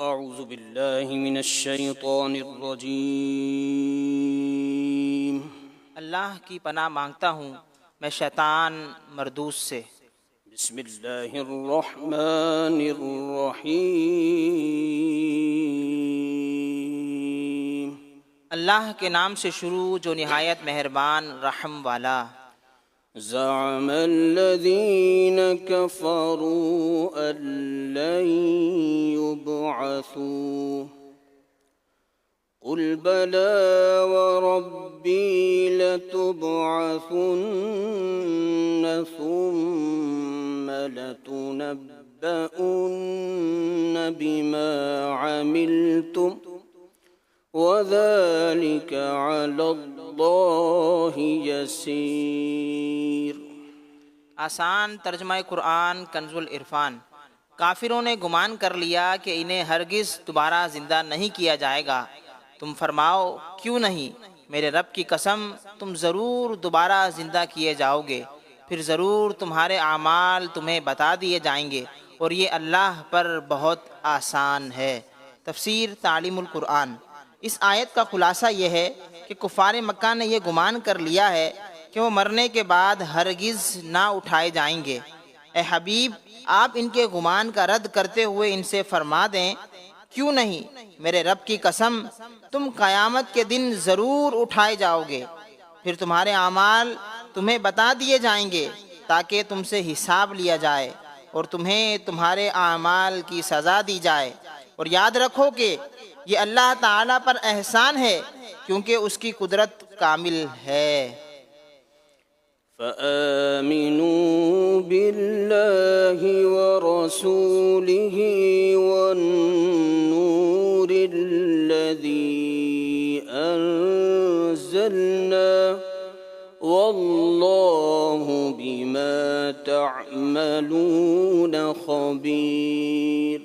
أعوذ بالله من الشيطان الرجيم اللہ کی پناہ مانگتا ہوں میں شیطان مردود سے۔ بسم الله الرحمن الرحيم اللہ کے نام سے شروع جو نہایت مہربان رحم والا۔ زعم الذين كفروا أن لن يبعثوا قل بلى وربي لتبعثن ثم لتنبؤن بما عملتم وذلك على الله يسير۔ آسان ترجمہ قرآن کنز العرفان۔ کافروں نے گمان کر لیا کہ انہیں ہرگز دوبارہ زندہ نہیں کیا جائے گا۔ تم فرماؤ کیوں نہیں، میرے رب کی قسم تم ضرور دوبارہ زندہ کیے جاؤ گے، پھر ضرور تمہارے اعمال تمہیں بتا دیے جائیں گے، اور یہ اللہ پر بہت آسان ہے۔ تفسیر تعلیم القرآن۔ اس آیت کا خلاصہ یہ ہے کہ کفار مکہ نے یہ گمان کر لیا ہے کہ وہ مرنے کے بعد ہرگز نہ اٹھائے جائیں گے۔ اے حبیب، آپ ان کے گمان کا رد کرتے ہوئے ان سے فرما دیں کیوں نہیں، میرے رب کی قسم تم قیامت کے دن ضرور اٹھائے جاؤ گے، پھر تمہارے اعمال تمہیں بتا دیے جائیں گے تاکہ تم سے حساب لیا جائے اور تمہیں تمہارے اعمال کی سزا دی جائے۔ اور یاد رکھو کہ یہ اللہ تعالیٰ پر احسان ہے کیونکہ اس کی قدرت کامل ہے۔ فآمنوا بالله ورسوله والنور الذي أنزلنا والله بما تعملون خبير۔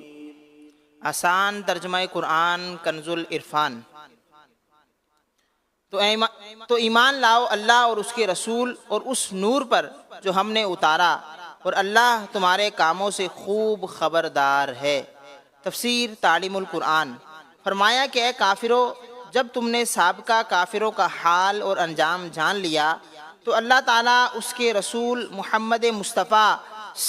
آسان ترجمہ قرآن کنز العرفان۔ تو ایمان لاؤ اللہ اور اس کے رسول اور اس نور پر جو ہم نے اتارا، اور اللہ تمہارے کاموں سے خوب خبردار ہے۔ تفسیر تعلیم القرآن۔ فرمایا کہ اے کافرو، جب تم نے سابقہ کافروں کا حال اور انجام جان لیا تو اللہ تعالیٰ اس کے رسول محمد مصطفیٰ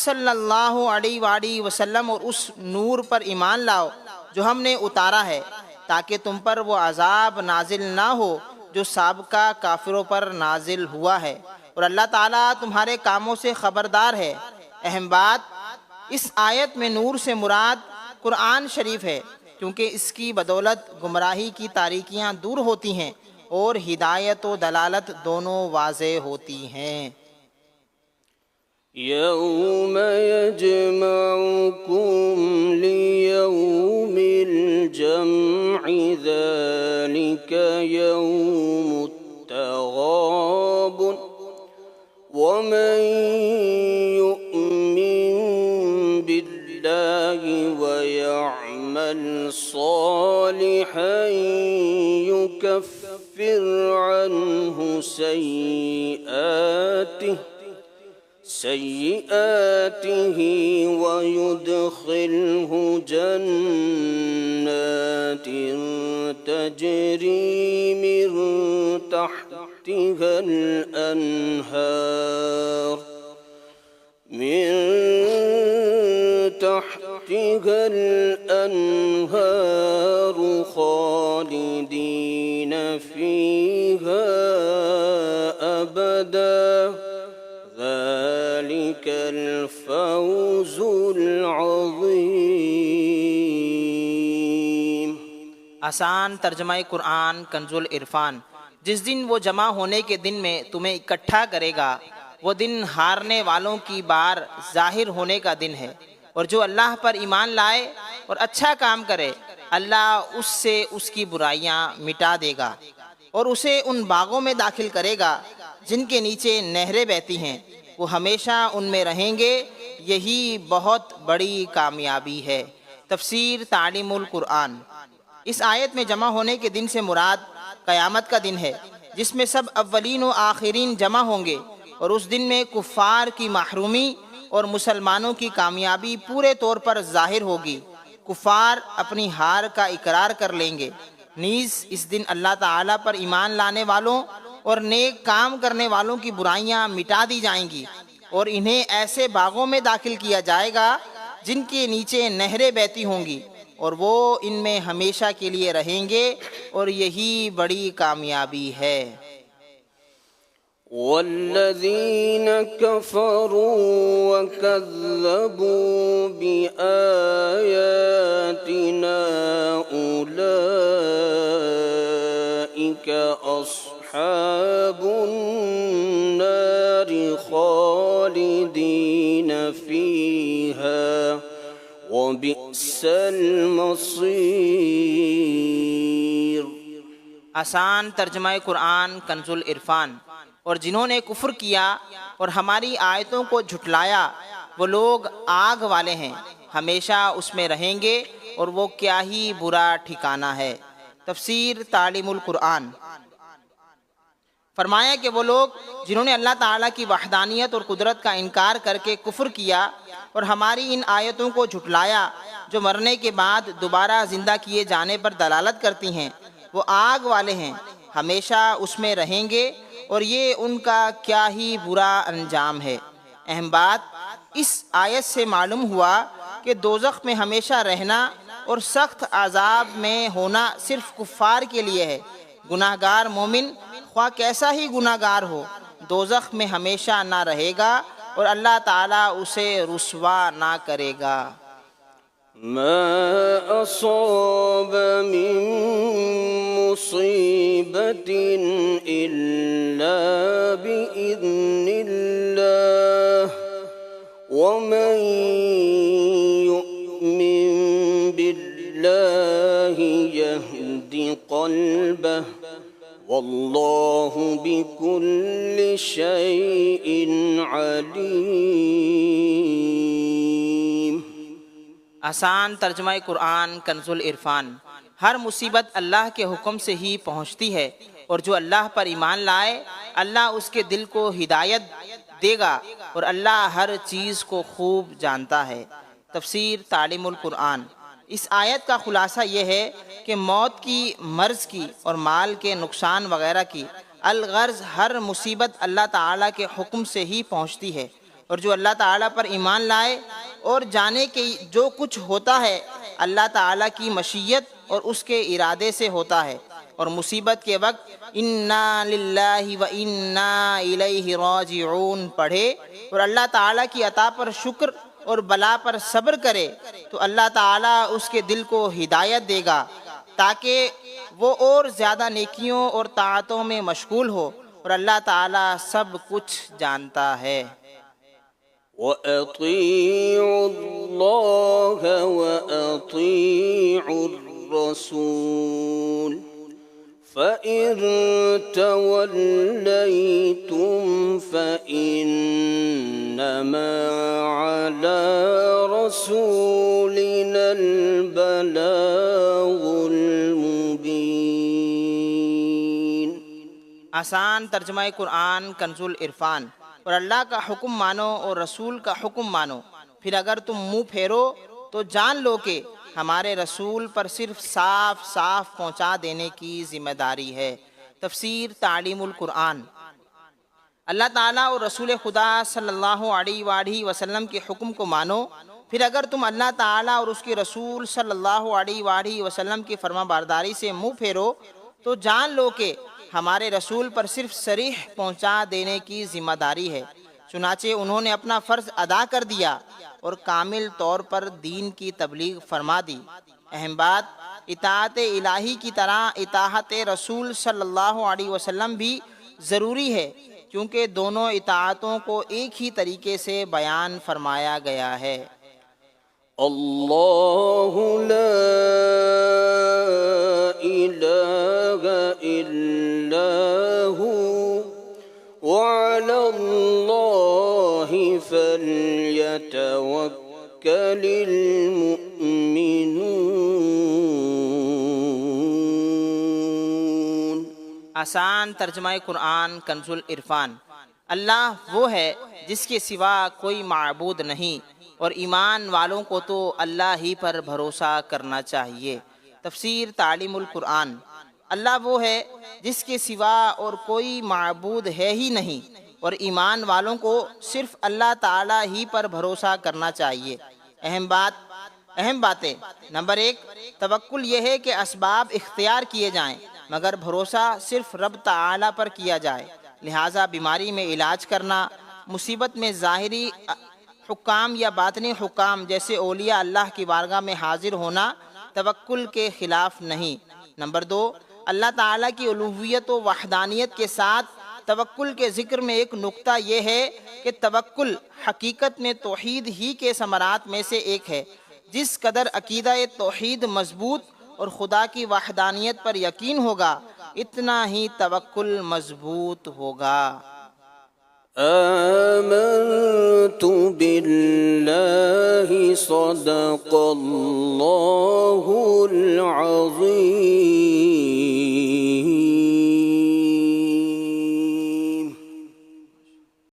صلی اللہ علیہ وآلہ وسلم اور اس نور پر ایمان لاؤ جو ہم نے اتارا ہے، تاکہ تم پر وہ عذاب نازل نہ ہو جو سابقہ کافروں پر نازل ہوا ہے، اور اللہ تعالیٰ تمہارے کاموں سے خبردار ہے۔ اہم بات، اس آیت میں نور سے مراد قرآن شریف ہے، کیونکہ اس کی بدولت گمراہی کی تاریکیاں دور ہوتی ہیں اور ہدایت و دلالت دونوں واضح ہوتی ہیں۔ يوم يجمعكم ليوم الجمع ذلك يوم التغابن ومن يؤمن بالله ويعمل صالحا يكفر عنه سيئاته ويدخله جنات تجري من تحتها الأنهار خالدين فيها أبدا ذلك الفوز العظيم۔ آسان ترجمہ قرآن کنز العرفان۔ جس دن وہ جمع ہونے کے دن میں تمہیں اکٹھا کرے گا، وہ دن ہارنے والوں کی بار ظاہر ہونے کا دن ہے، اور جو اللہ پر ایمان لائے اور اچھا کام کرے اللہ اس سے اس کی برائیاں مٹا دے گا اور اسے ان باغوں میں داخل کرے گا جن کے نیچے نہریں بہتی ہیں، وہ ہمیشہ ان میں رہیں گے، یہی بہت بڑی کامیابی ہے۔ تفسیر تعلیم القرآن۔ اس آیت میں جمع ہونے کے دن سے مراد قیامت کا دن ہے، جس میں سب اولین و آخرین جمع ہوں گے، اور اس دن میں کفار کی محرومی اور مسلمانوں کی کامیابی پورے طور پر ظاہر ہوگی، کفار اپنی ہار کا اقرار کر لیں گے۔ نیز اس دن اللہ تعالیٰ پر ایمان لانے والوں اور نیک کام کرنے والوں کی برائیاں مٹا دی جائیں گی، اور انہیں ایسے باغوں میں داخل کیا جائے گا جن کے نیچے نہریں بہتی ہوں گی، اور وہ ان میں ہمیشہ کے لیے رہیں گے، اور یہی بڑی کامیابی ہے۔ والذين كفروا وكذبوا بآياتنا أولئك أصحاب النار خالدين فيها وبئس المصير۔ آسان ترجمہ قرآن کنز العرفان۔ اور جنہوں نے کفر کیا اور ہماری آیتوں کو جھٹلایا وہ لوگ آگ والے ہیں، ہمیشہ اس میں رہیں گے، اور وہ کیا ہی برا ٹھکانہ ہے۔ تفسیر تعلیم القرآن۔ فرمایا کہ وہ لوگ جنہوں نے اللہ تعالیٰ کی وحدانیت اور قدرت کا انکار کر کے کفر کیا اور ہماری ان آیتوں کو جھٹلایا جو مرنے کے بعد دوبارہ زندہ کیے جانے پر دلالت کرتی ہیں، وہ آگ والے ہیں، ہمیشہ اس میں رہیں گے، اور یہ ان کا کیا ہی برا انجام ہے۔ اہم بات اس آیت سے معلوم ہوا کہ دوزخ میں ہمیشہ رہنا اور سخت عذاب میں ہونا صرف کفار کے لیے ہے۔ گناہ گار مومن خواہ کیسا ہی گناہ گار ہو دوزخ میں ہمیشہ نہ رہے گا، اور اللہ تعالیٰ اسے رسوا نہ کرے گا۔ ما أصاب من مصيبة إلا بإذن الله ومن يؤمن بالله يهد قلبه والله بكل شيء عليم۔ آسان ترجمہ قرآن کنز العرفان۔ ہر مصیبت اللہ کے حکم سے ہی پہنچتی ہے، اور جو اللہ پر ایمان لائے اللہ اس کے دل کو ہدایت دے گا، اور اللہ ہر چیز کو خوب جانتا ہے۔ تفسیر تعلیم القرآن۔ اس آیت کا خلاصہ یہ ہے کہ موت کی، مرض کی اور مال کے نقصان وغیرہ کی الغرض ہر مصیبت اللہ تعالیٰ کے حکم سے ہی پہنچتی ہے، اور جو اللہ تعالیٰ پر ایمان لائے اور جانے کہ جو کچھ ہوتا ہے اللہ تعالیٰ کی مشیت اور اس کے ارادے سے ہوتا ہے، اور مصیبت کے وقت انا للہ و انا الیہ راجعون پڑھے اور اللہ تعالیٰ کی عطا پر شکر اور بلا پر صبر کرے تو اللہ تعالیٰ اس کے دل کو ہدایت دے گا تاکہ وہ اور زیادہ نیکیوں اور طاعتوں میں مشغول ہو، اور اللہ تعالیٰ سب کچھ جانتا ہے۔ وَأَطِيعُوا اللَّهَ وَأَطِيعُوا الرَّسُولَ فَإِن تَوَلَّيْتُمْ فَإِنَّمَا عَلَى رَسُولِنَا الْبَلَاغُ الْمُبِينُ۔ آسان ترجمہ قرآن کنز العرفان۔ اور اللہ کا حکم مانو اور رسول کا حکم مانو، پھر اگر تم منہ پھیرو تو جان لو کہ ہمارے رسول پر صرف صاف صاف پہنچا دینے کی ذمہ داری ہے۔ تفسیر تعلیم القرآن۔ اللہ تعالیٰ اور رسول خدا صلی اللہ علیہ وآلہ وسلم کے حکم کو مانو، پھر اگر تم اللہ تعالیٰ اور اس کے رسول صلی اللہ علیہ وآلہ وسلم کی فرما برداری سے منہ پھیرو تو جان لو کہ ہمارے رسول پر صرف صریح پہنچا دینے کی ذمہ داری ہے، چنانچہ انہوں نے اپنا فرض ادا کر دیا اور کامل طور پر دین کی تبلیغ فرما دی۔ اہم بات اطاعت الہی کی طرح اطاعت رسول صلی اللہ علیہ وسلم بھی ضروری ہے، کیونکہ دونوں اطاعتوں کو ایک ہی طریقے سے بیان فرمایا گیا ہے۔ اللہ لا الہ الا هو وعلى اللہ فلیتوکل المؤمنون۔ آسان ترجمہ قرآن کنز العرفان۔ اللہ وہ ہے جس کے سوا کوئی معبود نہیں، اور ایمان والوں کو تو اللہ ہی پر بھروسہ کرنا چاہیے۔ تفسیر تعلیم القرآن۔ اللہ وہ ہے جس کے سوا اور کوئی معبود ہے ہی نہیں، اور ایمان والوں کو صرف اللہ تعالیٰ ہی پر بھروسہ کرنا چاہیے۔ اہم باتیں۔ نمبر 1، توکل یہ ہے کہ اسباب اختیار کیے جائیں مگر بھروسہ صرف رب تعالیٰ پر کیا جائے، لہٰذا بیماری میں علاج کرنا، مصیبت میں ظاہری حکام یا باطنی حکام جیسے اولیاء اللہ کی بارگاہ میں حاضر ہونا توکل کے خلاف نہیں۔ نمبر 2، اللہ تعالیٰ کی الوہیت و وحدانیت کے ساتھ توکل کے ذکر میں ایک نقطہ یہ ہے کہ توکل حقیقت میں توحید ہی کے ثمرات میں سے ایک ہے۔ جس قدر عقیدہ توحید مضبوط اور خدا کی وحدانیت پر یقین ہوگا اتنا ہی توکل مضبوط ہوگا۔ آمنت باللہ صدق اللہ العظیم۔